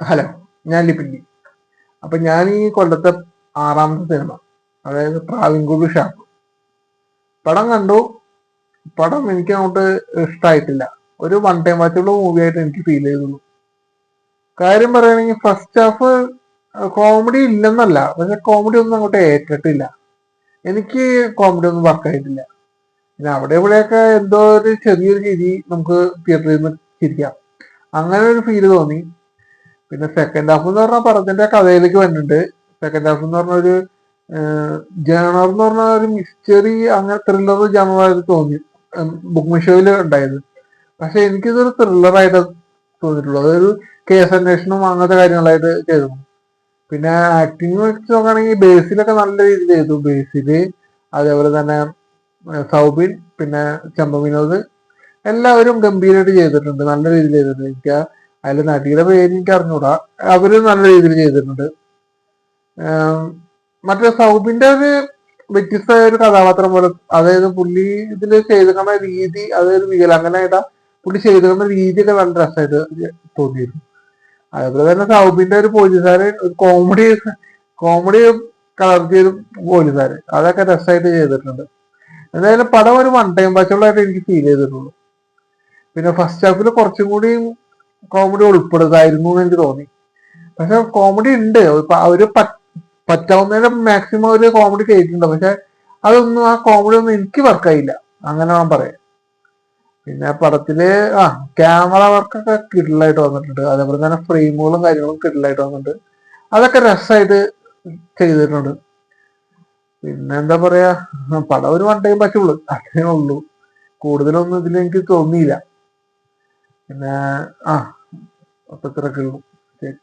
Hello, ഞാൻ ലിപിൻഡി. അപ്പൊ ഞാൻ ഈ കൊല്ലത്തെ 6ാമത്തെ സിനിമ, അതായത് പ്രാവിൻകൂട് ഷാപ്പ് പടം കണ്ടു. പടം എനിക്ക് അങ്ങോട്ട് ഇഷ്ടമായിട്ടില്ല. ഒരു വൺ ടൈം വാച്ചുള്ള മൂവി ആയിട്ട് എനിക്ക് ഫീൽ ചെയ്തുള്ളൂ. കാര്യം പറയുകയാണെങ്കിൽ ഫസ്റ്റ് ഹാഫ് കോമഡി ഇല്ലെന്നല്ല, പക്ഷെ കോമഡി ഒന്നും അങ്ങോട്ട് ഏറ്റിട്ടില്ല. എനിക്ക് കോമഡി ഒന്നും വർക്കായിട്ടില്ല. പിന്നെ അവിടെ ഇവിടെയൊക്കെ എന്തോ ഒരു ചെറിയൊരു ചിരി നമുക്ക് തിയേറ്ററിൽ നിന്ന് ചിരിക്കാം, അങ്ങനെ ഒരു ഫീല് തോന്നി. പിന്നെ സെക്കൻഡ് ഹാഫ് എന്ന് പറഞ്ഞാൽ പടത്തിന്റെ കഥയിലേക്ക് വരുന്നുണ്ട്. സെക്കൻഡ് ഹാഫ് എന്ന് പറഞ്ഞ ഒരു ജേണർ എന്ന് പറഞ്ഞ ഒരു മിസ്റ്ററി, അങ്ങനെ ത്രില്ലർ ജേണറായിട്ട് തോന്നി ബുക്ക് മൈ ഉണ്ടായത്. പക്ഷെ എനിക്കിതൊരു ത്രില്ലറായിട്ട് തോന്നിയിട്ടുള്ളൂ. അതൊരു കേസ് അന്വേഷണം അങ്ങനത്തെ കാര്യങ്ങളായിട്ട് ചെയ്തു. പിന്നെ ആക്ടിങ് വെച്ച് നോക്കുകയാണെങ്കിൽ ബേസിലൊക്കെ നല്ല രീതിയിൽ ചെയ്തു. ബേസില് അതേപോലെ തന്നെ സൗബിൻ, പിന്നെ ചെമ്പ വിനോദ്, എല്ലാവരും ഗംഭീരമായിട്ട് ചെയ്തിട്ടുണ്ട്, നല്ല രീതിയിൽ ചെയ്തിട്ടുണ്ട്. എനിക്ക് അതിൽ നടിയുടെ പേര് എനിക്ക് അറിഞ്ഞൂടാ, അവര് നല്ല രീതിയിൽ ചെയ്തിട്ടുണ്ട്. മറ്റേ സൗബിന്റെ ഒരു വ്യത്യസ്തമായ ഒരു കഥാപാത്രം പോലെ, അതായത് പുള്ളി ഇതിൽ ചെയ്തിരിക്കുന്ന രീതി, അതായത് വികലാംഗനായിട്ടാ പുള്ളി ചെയ്തിരിക്കുന്ന രീതിയൊക്കെ നല്ല രസമായിട്ട് തോന്നിയിരുന്നു. അതേപോലെ തന്നെ സൗബിന്റെ ഒരു പോലീസുകാരൻ, ഒരു കോമഡി കോമഡി കലർത്തിയ ഒരു പോലീസുകാരൻ, അതൊക്കെ രസമായിട്ട് ചെയ്തിട്ടുണ്ട്. എന്തായാലും പടം ഒരു വൺ ടൈം വാച്ചുള്ളതായിട്ട് എനിക്ക് ഫീൽ ചെയ്തിട്ടുള്ളൂ. പിന്നെ ഫസ്റ്റ് ഹാഫിൽ കുറച്ചും കൂടി കോമഡി ഉൾപ്പെടുത്തായിരുന്നു എന്ന് എനിക്ക് തോന്നി. പക്ഷെ കോമഡി ഉണ്ട്, അവര് പറ്റാവുന്നതിന് മാക്സിമം ഒരു കോമഡി ചെയ്തിട്ടുണ്ട്. പക്ഷെ അതൊന്നും, ആ കോമഡി ഒന്നും എനിക്ക് വർക്കായില്ല, അങ്ങനെ ഞാൻ പറയാം. പിന്നെ പടത്തില് ക്യാമറ വർക്കൊക്കെ കിടിലായിട്ട് വന്നിട്ടുണ്ട്. അതേപോലെ തന്നെ ഫ്രെയിമുകളും കാര്യങ്ങളും കിടിലായിട്ട് വന്നിട്ടുണ്ട്. അതൊക്കെ രസമായിട്ട് ചെയ്തിട്ടുണ്ട്. പിന്നെ എന്താ പറയാ, പടം ഒരു വൺ ടൈം പറ്റുള്ളൂ, അതേ ഉള്ളൂ. കൂടുതലൊന്നും ഇതിൽ എനിക്ക് തോന്നിയില്ല. പിന്നെ അപ്പൊ ഇത്രയൊക്കെ ഉള്ളൂ. ശരി.